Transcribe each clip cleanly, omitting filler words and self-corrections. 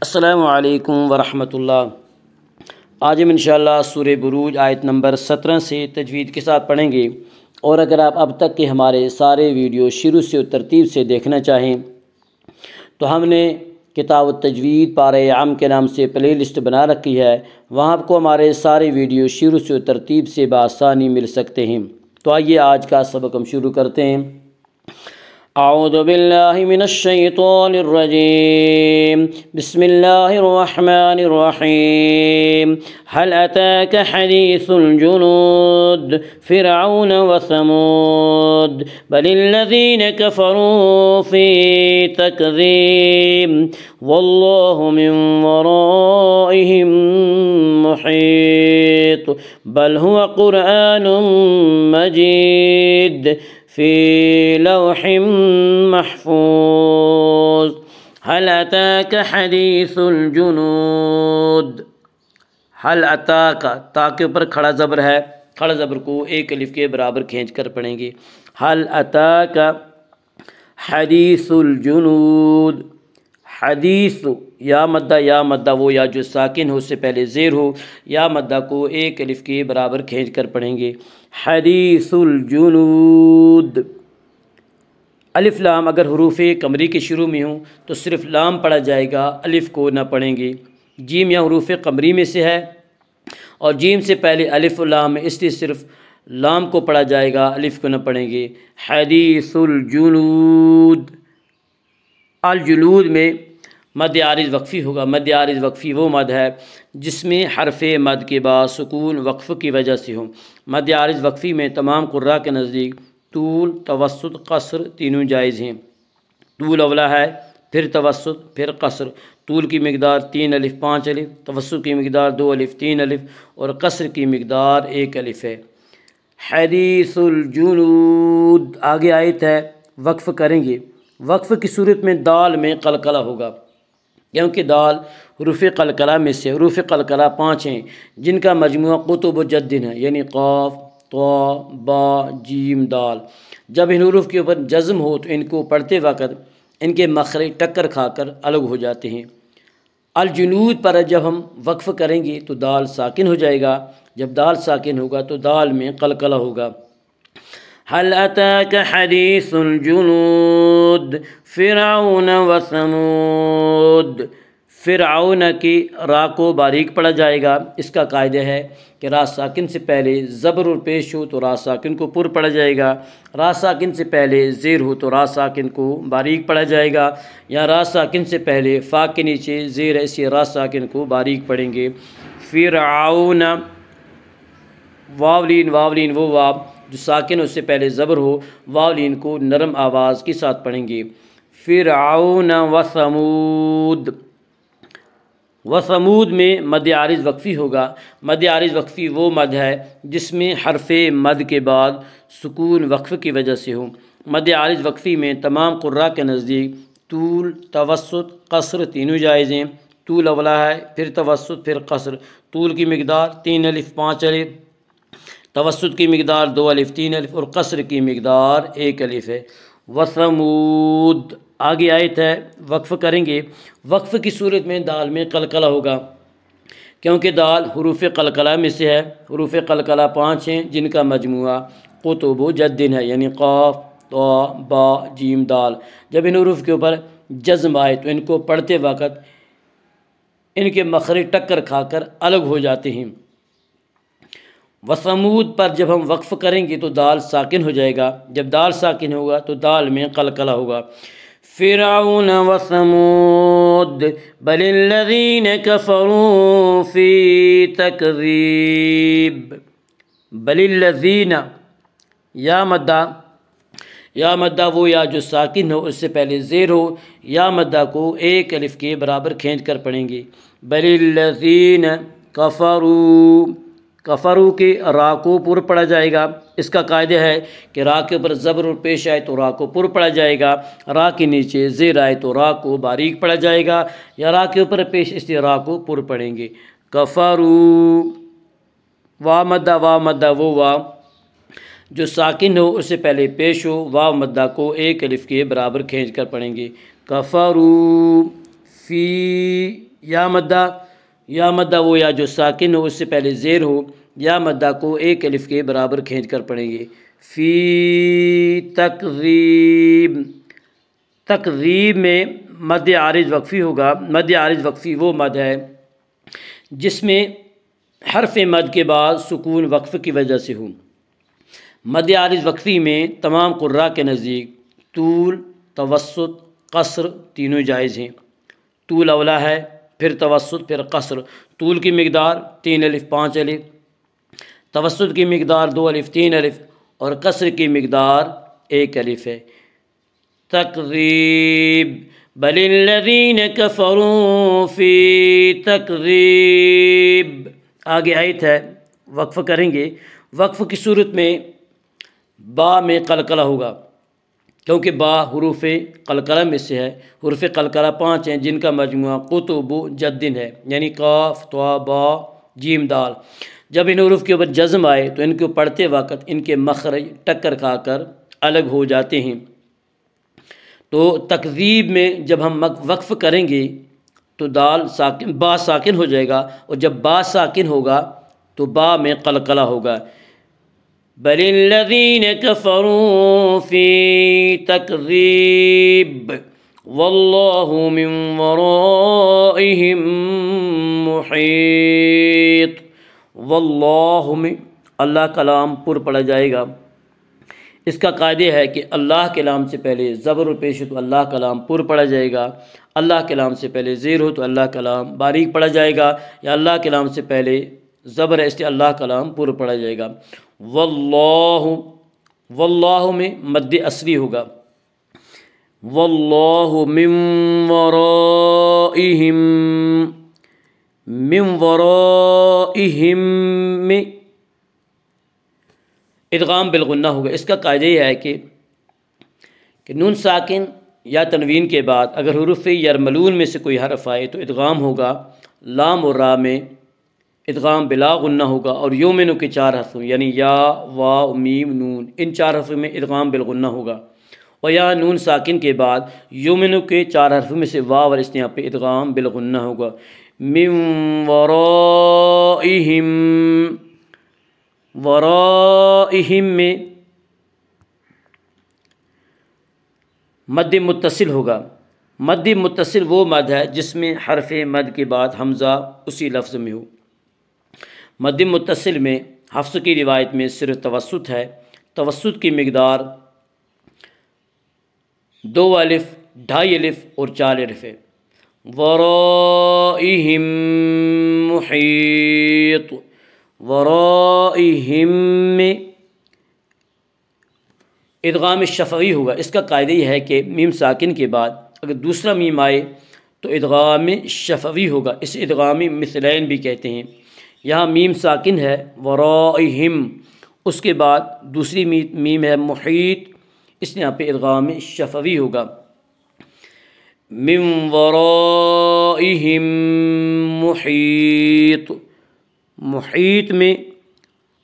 السلام علیکم ورحمۃ اللہ۔ آج ہم انشاءاللہ سورہ بروج آیت نمبر 17 سے تجوید کے ساتھ پڑھیں گے، اور اگر آپ اب تک کے ہمارے سارے ویڈیو شروع سے ترتیب سے دیکھنا چاہیں تو ہم نے کتاب التجوید پارہ عام کے نام سے پلے لسٹ بنا رکھی ہے، وہاں آپ کو ہمارے سارے ویڈیو شروع سے ترتیب سے بآسانی مل سکتے ہیں۔ تو آئیے آج کا سبق ہم شروع کرتے ہیں۔ اعوذ باللہ من الشیطان الرجیم، بسم اللہ الرحمن الرحیم۔ هل اتاک حدیث الجنود فرعون وثمود بل الذین کفروا فی تکذیب واللہ من ورائہم محیط بل هو قرآن مجید فی لوح محفوظ۔ هل اتاک حدیث الجنود۔ هل اتاک، تا کے اوپر کھڑا زبر ہے، کھڑا زبر کو ایک الف کے برابر کھینچ کر پڑھیں گے۔ هل اتاک حدیث الجنود۔ حدیث یا مدہ وہ یا جو ساکن ہو، اس سے پہلے زیر ہو، یا مدہ کو ایک الف کے برابر کھینچ کر پڑھیں گے۔ حدیث الجنود۔ الف لام اگر حروف قمری کے شروع میں ہوں تو صرف لام پڑھا جائے گا، الف کو نہ پڑھیں گے۔ جیم یا حروف قمری میں سے ہے اور جیم سے پہلے الف و لام ہے، اس لیے صرف لام کو پڑھا جائے گا، الف کو نہ پڑھیں گے۔ حدیث الجنود۔ الجلود میں مد عارض وقفی ہوگا۔ مد عارض وقفی وہ مد ہے جس میں حرف مد کے بعد سکون وقف کی وجہ سے ہو۔ مد عارض وقفی میں تمام قراء کے نزدیک طول، توسط، قصر تینوں جائز ہیں۔ طول اولا ہے، پھر توسط، پھر قصر۔ طول کی مقدار 3 الف 5 الف، توسط کی مقدار 2 الف 3 الف، اور قصر کی مقدار 1 الف ہے۔ حدیث الجنود۔ آگے آیت ہے، وقف کریں گے۔ وقف کی صورت میں دال میں قلقلہ ہوگا، کیونکہ دال حروف قلقلہ میں سے، حروف قلقلہ 5 ہیں جن کا مجموعہ قطب جد ہے، یعنی قاف، طا، با، جیم، دال۔ جب ان حروف کے اوپر جزم ہو تو ان کو پڑھتے وقت ان کے مخرج ٹکر کھا کر الگ ہو جاتے ہیں۔ الجنود پر جب ہم وقف کریں گے تو دال ساکن ہو جائے گا، جب دال ساکن ہوگا تو دال میں قلقلہ ہوگا۔ هل اتاک حدیث الجنود فرعون وثمود۔ فرعون کی را کو باریک پڑھا جائے گا۔ اس کا قاعدہ ہے کہ را ساکن سے پہلے زبر اور پیش ہو تو را ساکن کو پر پڑھا جائے گا، را ساکن سے پہلے زیر ہو تو را ساکن کو باریک پڑھا جائے گا، یا را ساکن سے پہلے فا کے نیچے زیر ہے، اسے را ساکن کو باریک پڑھیں گے۔ فرعون، واولین، واولین وہ واو جو ساکن اس سے پہلے زبر ہو، واولین کو نرم آواز کے ساتھ پڑھیں گے۔ فرعون وثمود۔ وثمود میں مد عارض وقفی ہوگا۔ مد عارض وقفی وہ مد ہے جس میں حرف مد کے بعد سکون وقف کی وجہ سے ہو۔ مد عارض وقفی میں تمام قراء کے نزدیک طول، توسط، قصر تینوں جائز ہیں۔ طول اولا ہے، پھر توسط، پھر قصر۔ طول کی مقدار 3 الف 5 الف، توسط کی مقدار 2 الف 3 الف، اور قصر کی مقدار 1 الف ہے۔ وثمود۔ آگے آیت ہے، وقف کریں گے۔ وقف کی صورت میں دال میں قلقلہ ہوگا، کیونکہ دال حروف قلقلہ میں سے ہے۔ حروف قلقلہ 5 ہیں جن کا مجموعہ قطب جد ہے، یعنی قاف، طا، با، جیم، دال۔ جب ان حروف کے اوپر جزم آئے تو ان کو پڑھتے وقت ان کے مخرج ٹکر کھا کر الگ ہو جاتے ہیں۔ وثمود پر جب ہم وقف کریں گے تو دال ساکن ہو جائے گا، جب دال ساکن ہوگا تو دال میں قلقلہ ہوگا۔ فرعون وثمود بل الذین کفروا فی تکذیب۔ بل الذین، یا مدہ وہ یا جو ساکن ہو، اس سے پہلے زیر ہو، یا مدہ کو ایک الف کے برابر کھینچ کر پڑھیں گے۔ بل الذین کفروا۔ کفرو کے را کو پر پڑھا جائے گا۔ اس کا قاعدہ ہے کہ را کے اوپر زبر اور پیش آئے تو را کو پر پڑھا جائے گا، را کے نیچے زیر آئے تو را کو باریک پڑھا جائے گا، یا را کے اوپر پیش اس لیے را کو پر پڑھیں گے۔ کفرو۔ وا مدہ وہ وا جو ساکن ہو اس سے پہلے پیش ہو، واو مدہ کو ایک الف کے برابر کھینچ کر پڑھیں گے۔ کفروا فی یا مدہ وہ یا جو ساکن ہو اس سے پہلے زیر ہو، یا مدہ کو ایک الف کے برابر کھینچ کر پڑھیں گے۔ فی تکذیب، تکذیب میں مد عارض وقفی ہوگا۔ مد عارض وقفی وہ مد ہے جس میں حرف مد کے بعد سکون وقف کی وجہ سے ہو۔ مد عارض وقفی میں تمام قراء کے نزدیک طول، توسط، قصر تینوں جائز ہیں۔ طول اولا ہے، پھر توسط، پھر قصر۔ طول کی مقدار 3 الف 5 الف، توسط کی مقدار 2 الف 3 الف، اور قصر کی مقدار 1 الف ہے۔ تکذیب بل الذین کفروا فی تکذیب، آگے آیت ہے، وقف کریں گے۔ وقف کی صورت میں با میں قلقلہ ہوگا، کیونکہ با حروف قلقلہ میں سے ہے۔ حروف قلقلہ 5 ہیں جن کا مجموعہ قطب جدن ہے، یعنی قاف، طا، با، جیم، دال۔ جب ان حروف کے اوپر جزم آئے تو ان کو پڑھتے وقت ان کے مخرج ٹکر کھا کر الگ ہو جاتے ہیں۔ تو تکذیب میں جب ہم وقف کریں گے تو دال ساکن، با ساکن ہو جائے گا، اور جب با ساکن ہوگا تو با میں قلقلہ ہوگا۔ بل الذین کفروا فی تکذیب واللہ من ورائہم محیط۔ واللہ میں اللہ کا لام پر پڑھا جائے گا۔ اس کا قاعدہ ہے کہ اللہ کے لام سے پہلے زبر و پیش ہو تو اللہ کا لام پر پڑھا جائے گا، اللہ کے لام سے پہلے زیر ہو تو اللہ کا لام باریک پڑھا جائے گا، یا اللہ کے لام سے پہلے زبر ہے اس لیے اللہ کا لام پر پڑھا جائے گا۔ واللہ، واللہ میں مد اصلی ہوگا۔ واللہ من ورائہم، من ورائہم میں ادغام بالغنہ ہوگا۔ اس کا قاعدہ یہ ہے کہ نون ساکن یا تنوین کے بعد اگر حروف یرملون میں سے کوئی حرف آئے تو ادغام ہوگا۔ لام اور را میں ادغام بلا غنہ ہوگا، اور یومنو کے 4 حرفوں یعنی یا، واو، میم، نون، ان 4 حرفوں میں ادغام بالغنہ ہوگا۔ اور یا نون ساکن کے بعد یومنو کے 4 حرفوں میں سے واو اور اس یہاں پہ ادغام بالغنہ ہوگا۔ من ورائہم، ورائہم میں مد متصل ہوگا۔ مد متصل وہ مد ہے جس میں حرف مد کے بعد حمزہ اسی لفظ میں ہو۔ مد متصل میں حفص کی روایت میں صرف توسط ہے۔ توسط کی مقدار 2 الف، 2.5 الف اور 4 الف ہے۔ ورائہم محیط، ورائہم میں ادغام شفوی ہوگا۔ اس کا قاعدہ یہ ہے کہ میم ساکن کے بعد اگر دوسرا میم آئے تو ادغام شفوی ہوگا۔ اس ادغام مثلین بھی کہتے ہیں۔ یہاں میم ساکن ہے ورائہم، اس کے بعد دوسری میم ہے محیط، اس یہاں پہ ادغام شفوی ہوگا۔ من ورائہم محیط، محیط میں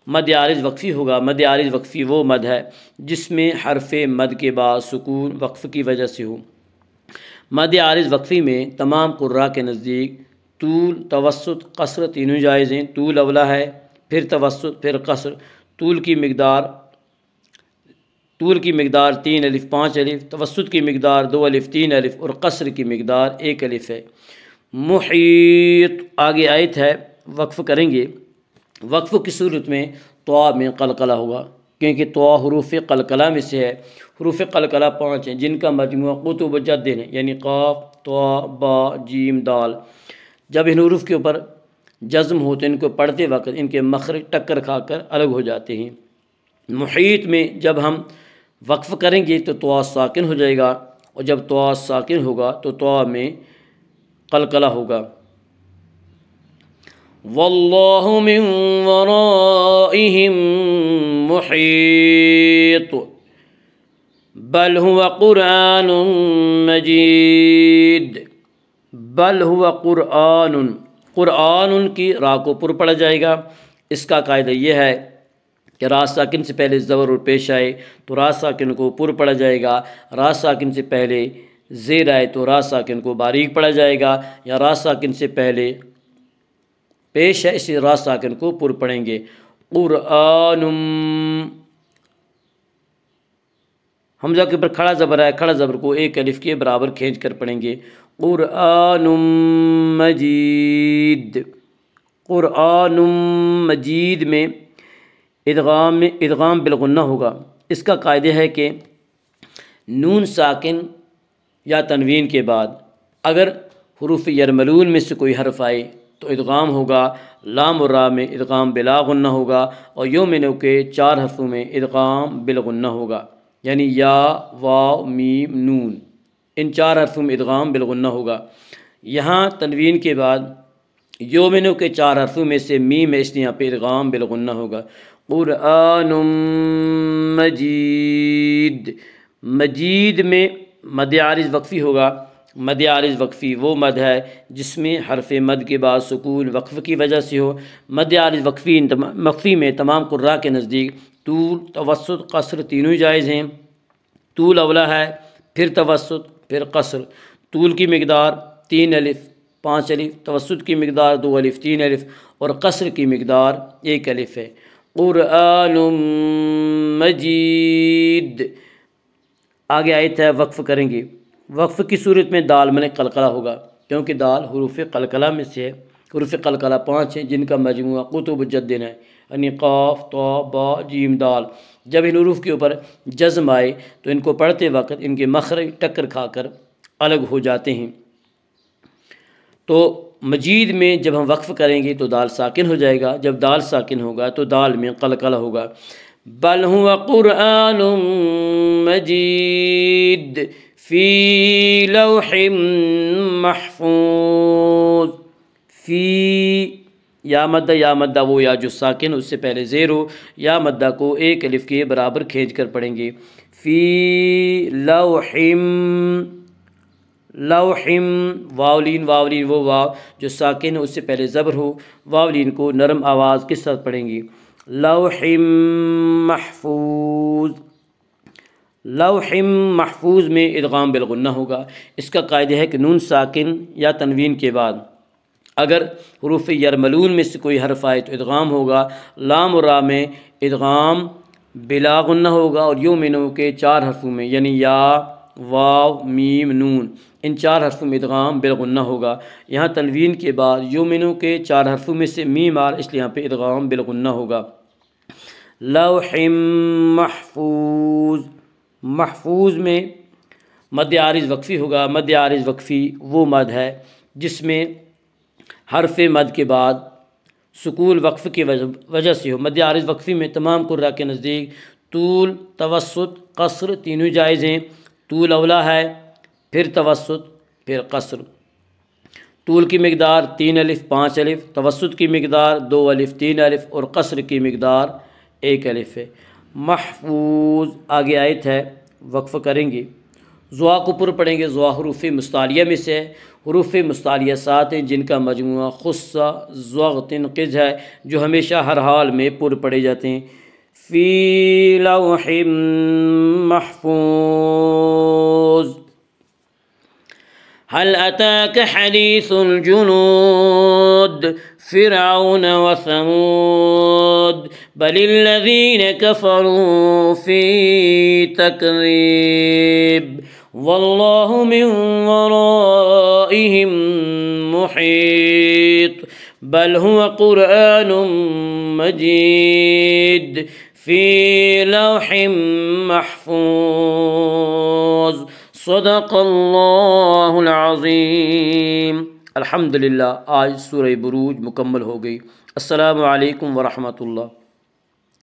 مد عارض وقفی ہوگا۔ مد عارض وقفی وہ مد ہے جس میں حرف مد کے بعد سکون وقف کی وجہ سے ہو۔ مد عارض وقفی میں تمام قراء کے نزدیک طول، توسط، قصر تینوں جائز ہیں۔ طول اولا ہے، پھر توسط، پھر قصر۔ طول کی مقدار 3 الف 5 الف، توسط کی مقدار 2 الف 3 الف اور قصر کی مقدار 1 الف ہے۔ محیط، آگے آیت ہے، وقف کریں گے۔ وقف کی صورت میں طا میں قلقلہ ہوگا، کیونکہ طا حروف قلقلہ میں سے ہے۔ حروف قلقلہ 5 ہیں جن کا مجموعہ قطب جدن ہے، یعنی قاف، طا، با، جیم، دال۔ جب ان حروف کے اوپر جزم ہو تو ان کو پڑھتے وقت ان کے مخرج ٹکر کھا کر الگ ہو جاتے ہیں۔ محیط میں جب ہم وقف کریں گے تو طا ساکن ہو جائے گا، اور جب طا ساکن ہوگا تو طا میں قلقلہ ہوگا۔ واللہ من ورائہم محیط بل هو قرآن مجید، بل هو قرآن، قرآن کی را کو پر پڑھا جائے گا۔ اس کا قاعدہ یہ ہے کہ را ساکن سے پہلے زبر اور پیش آئے تو را ساکن کو پر پڑھا جائے گا، را ساکن سے پہلے زیر آئے تو را ساکن کو باریک پڑھا جائے گا، یا را ساکن سے پہلے پیش ہے اسی را ساکن کو پر پڑھیں گے۔ قرآنم، حمزہ کے اوپر کھڑا زبر ہے، کھڑا زبر کو ایک الف کے برابر کھینچ کر پڑھیں گے۔ قرآن مجید، قرآن مجید میں ادغام بالغنہ ہوگا۔ اس کا قاعدہ ہے کہ نون ساکن یا تنوین کے بعد اگر حروف یرملون میں سے کوئی حرف آئے تو ادغام ہوگا، لام و را میں ادغام بلا غنہ ہوگا، اور یومنو کے 4 حرفوں میں ادغام بالغنہ ہوگا، یعنی یا، واو، میم، نون، ان 4 حرفوں میں ادغام بالغنہ ہوگا۔ یہاں تنوین کے بعد یومنو کے 4 حرفوں میں سے میم ہے، اس لیے یہاں پہ ادغام بالغنہ ہوگا۔ قرآن مجید، مجید میں مد عارض وقفی ہوگا۔ مد عارض وقفی وہ مد ہے جس میں حرف مد کے بعد سکون وقف کی وجہ سے ہو۔ مد عارض وقفی میں تمام قراء کے نزدیک طول، توسط، قصر تینوں جائز ہیں۔ طول اولا ہے، پھر توسط، پھر قصر۔ طول کی مقدار 3 الف 5 الف، توسط کی مقدار 2 الف 3 الف، اور قصر کی مقدار 1 الف ہے۔ قرآن مجید، آگے آیت ہے وقف کریں گے۔ وقف کی صورت میں دال میں قلقلہ ہوگا، کیونکہ دال حروف قلقلہ میں سے ہے۔ حروف قلقلہ 5 ہیں جن کا مجموعہ قطب جدن ہے، یعنی قاف، طا، با، جیم، دال۔ جب ان حروف کے اوپر جزم آئے تو ان کو پڑھتے وقت ان کے مخرج ٹکر کھا کر الگ ہو جاتے ہیں۔ تو مجید میں جب ہم وقف کریں گے تو دال ساکن ہو جائے گا، جب دال ساکن ہوگا تو دال میں قلقلہ ہوگا۔ بل هو قرآن مجید فی لوح محفوظ۔ فی یا مدہ وہ یا جو ساکن اس سے پہلے زیر ہو، یا مدہ کو 1 الف کے برابر کھینچ کر پڑھیں گے۔ فی لوح، لوحم، واولین وہ واو جو ساکن ہے اس سے پہلے زبر ہو، واولین کو نرم آواز کے ساتھ پڑھیں گے۔ لوح محفوظ، لوح محفوظ میں ادغام بالغنہ ہوگا۔ اس کا قاعدہ ہے کہ نون ساکن یا تنوین کے بعد اگر حروف یرملون میں سے کوئی حرف آئے تو ادغام ہوگا، لام و را میں ادغام بلا غنہ ہوگا، اور یومنو کے 4 حرفوں میں یعنی یا، واو، میم، نون، ان 4 حرفوں میں ادغام بالغنہ ہوگا۔ یہاں تنوین کے بعد یومنو کے 4 حرفوں میں سے میم آر، اس لیے یہاں پہ ادغام بالغنہ ہوگا۔ لوح محفوظ، محفوظ میں مد عارض وقفی ہوگا۔ مد عارض وقفی وہ مد ہے جس میں حرف مد کے بعد سکون وقف کی وجہ سے ہو۔ مد عارض وقفی میں تمام قراء کے نزدیک طول، توسط، قصر تینوں جائز ہیں۔ طول اولا ہے، پھر توسط، پھر قصر۔ طول کی مقدار 3 الف 5 الف، توسط کی مقدار 2 الف 3 الف، اور قصر کی مقدار 1 الف ہے۔ محفوظ، آگے آیت ہے وقف کریں گے۔ زوا کو پر پڑھیں گے۔ زوا حروف مستعلیہ میں سے ہے۔ حروف مستعلیہ 7 ہیں جن کا مجموعہ خص، ضغط، قز ہے، جو ہمیشہ ہر حال میں پر پڑھے جاتے ہیں۔ فی لوح محفوظ۔ هل أتاك حديث الجنود فرعون وثمود بل الذين كفروا في تكذيب والله من ورائهم محيط بل هو قرآن مجيد في لوح محفوظ صدق اللہ العظیم۔ الحمدللہ، آج سورہ بروج مکمل ہو گئی۔ السلام علیکم ورحمۃ اللہ۔